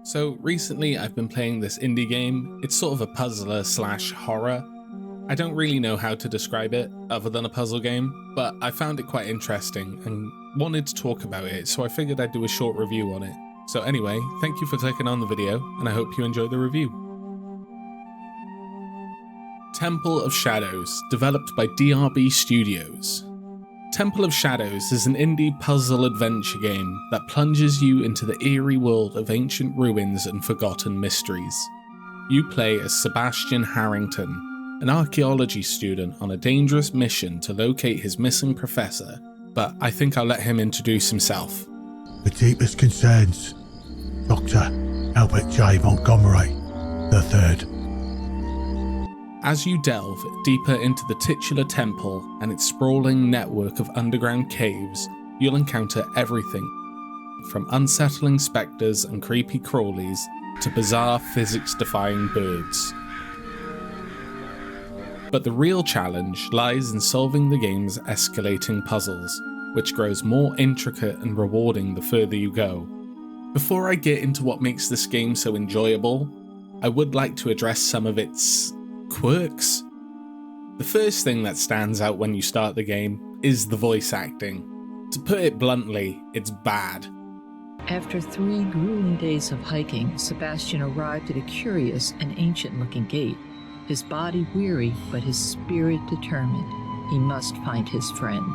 So recently I've been playing this indie game. It's sort of a puzzler slash horror. I don't really know how to describe it other than a puzzle game, but I found it quite interesting and wanted to talk about it, so I figured I'd do a short review on it. So anyway, thank you for clicking on the video, and I hope you enjoy the review. Temple of Shadows, developed by DRB Studios. Temple of Shadows is an indie puzzle adventure game that plunges you into the eerie world of ancient ruins and forgotten mysteries. You play as Sebastian Harrington, an archaeology student on a dangerous mission to locate his missing professor, but I think I'll let him introduce himself. The deepest concerns, Dr. Albert J. Montgomery III. As you delve deeper into the titular temple and its sprawling network of underground caves, you'll encounter everything from unsettling spectres and creepy crawlies to bizarre physics-defying birds. But the real challenge lies in solving the game's escalating puzzles, which grows more intricate and rewarding the further you go. Before I get into what makes this game so enjoyable, I would like to address some of its quirks. The first thing that stands out when you start the game is the voice acting. To put it bluntly, it's bad. After 3 grueling days of hiking, Sebastian arrived at a curious and ancient-looking gate. His body weary, but his spirit determined. He must find his friend.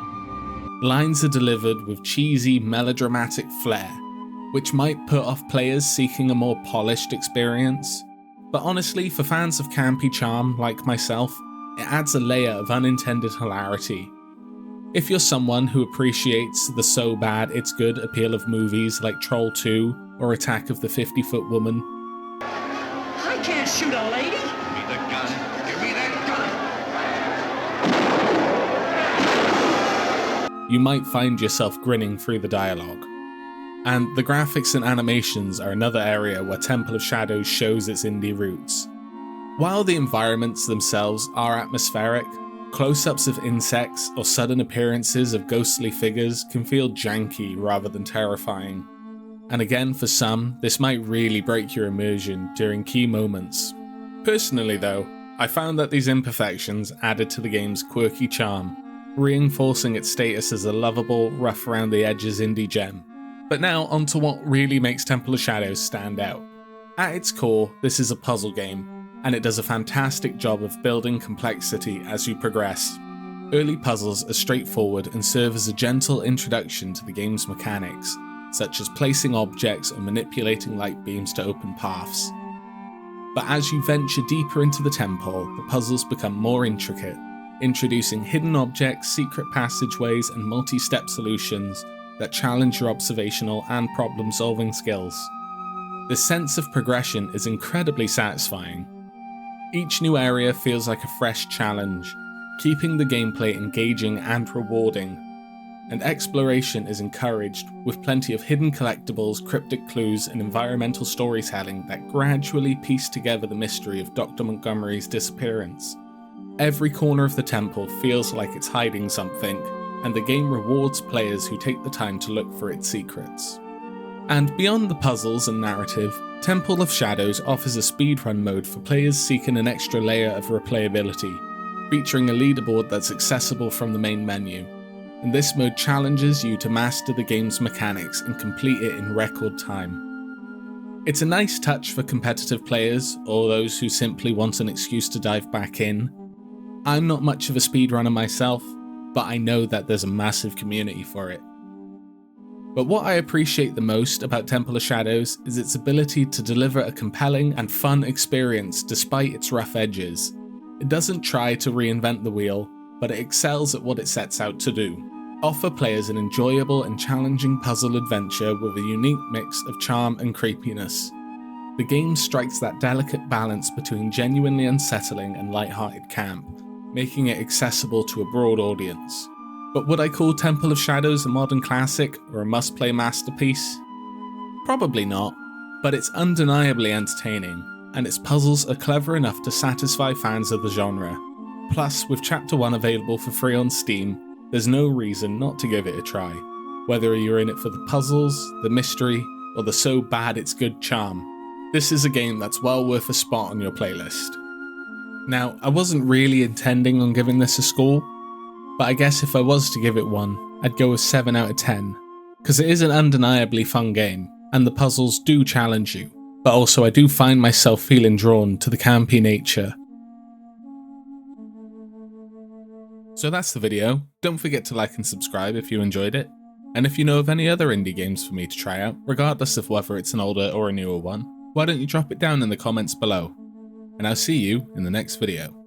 Lines are delivered with cheesy, melodramatic flair, which might put off players seeking a more polished experience. But honestly, for fans of campy charm like myself, it adds a layer of unintended hilarity. If you're someone who appreciates the so bad it's good appeal of movies like Troll 2 or Attack of the 50-Foot Woman, I can't shoot a lady! Give me the gun! Give me that gun! you might find yourself grinning through the dialogue. And the graphics and animations are another area where Temple of Shadows shows its indie roots. While the environments themselves are atmospheric, close-ups of insects or sudden appearances of ghostly figures can feel janky rather than terrifying. And again, for some, this might really break your immersion during key moments. Personally though, I found that these imperfections added to the game's quirky charm, reinforcing its status as a lovable, rough-around-the-edges indie gem. But now onto what really makes Temple of Shadows stand out. At its core, this is a puzzle game, and it does a fantastic job of building complexity as you progress. Early puzzles are straightforward and serve as a gentle introduction to the game's mechanics, such as placing objects or manipulating light beams to open paths. But as you venture deeper into the temple, the puzzles become more intricate, introducing hidden objects, secret passageways, and multi-step solutions that challenge your observational and problem-solving skills. The sense of progression is incredibly satisfying. Each new area feels like a fresh challenge, keeping the gameplay engaging and rewarding, and exploration is encouraged with plenty of hidden collectibles, cryptic clues, and environmental storytelling that gradually piece together the mystery of Dr. Montgomery's disappearance. Every corner of the temple feels like it's hiding something, and the game rewards players who take the time to look for its secrets. And beyond the puzzles and narrative, Temple of Shadows offers a speedrun mode for players seeking an extra layer of replayability, featuring a leaderboard that's accessible from the main menu. And this mode challenges you to master the game's mechanics and complete it in record time. It's a nice touch for competitive players or those who simply want an excuse to dive back in. I'm not much of a speedrunner myself, but I know that there's a massive community for it. But what I appreciate the most about Temple of Shadows is its ability to deliver a compelling and fun experience despite its rough edges. It doesn't try to reinvent the wheel, but it excels at what it sets out to do. Offer players an enjoyable and challenging puzzle adventure with a unique mix of charm and creepiness. The game strikes that delicate balance between genuinely unsettling and light-hearted camp, making it accessible to a broad audience. But would I call Temple of Shadows a modern classic or a must-play masterpiece? Probably not, but it's undeniably entertaining, and its puzzles are clever enough to satisfy fans of the genre. Plus, with Chapter 1 available for free on Steam, there's no reason not to give it a try, whether you're in it for the puzzles, the mystery, or the so bad it's good charm. This is a game that's well worth a spot on your playlist. Now, I wasn't really intending on giving this a score, but I guess if I was to give it one, I'd go with 7 out of 10, because it is an undeniably fun game, and the puzzles do challenge you, but also I do find myself feeling drawn to the campy nature. So that's the video. Don't forget to like and subscribe if you enjoyed it, and if you know of any other indie games for me to try out, regardless of whether it's an older or a newer one, why don't you drop it down in the comments below, and I'll see you in the next video.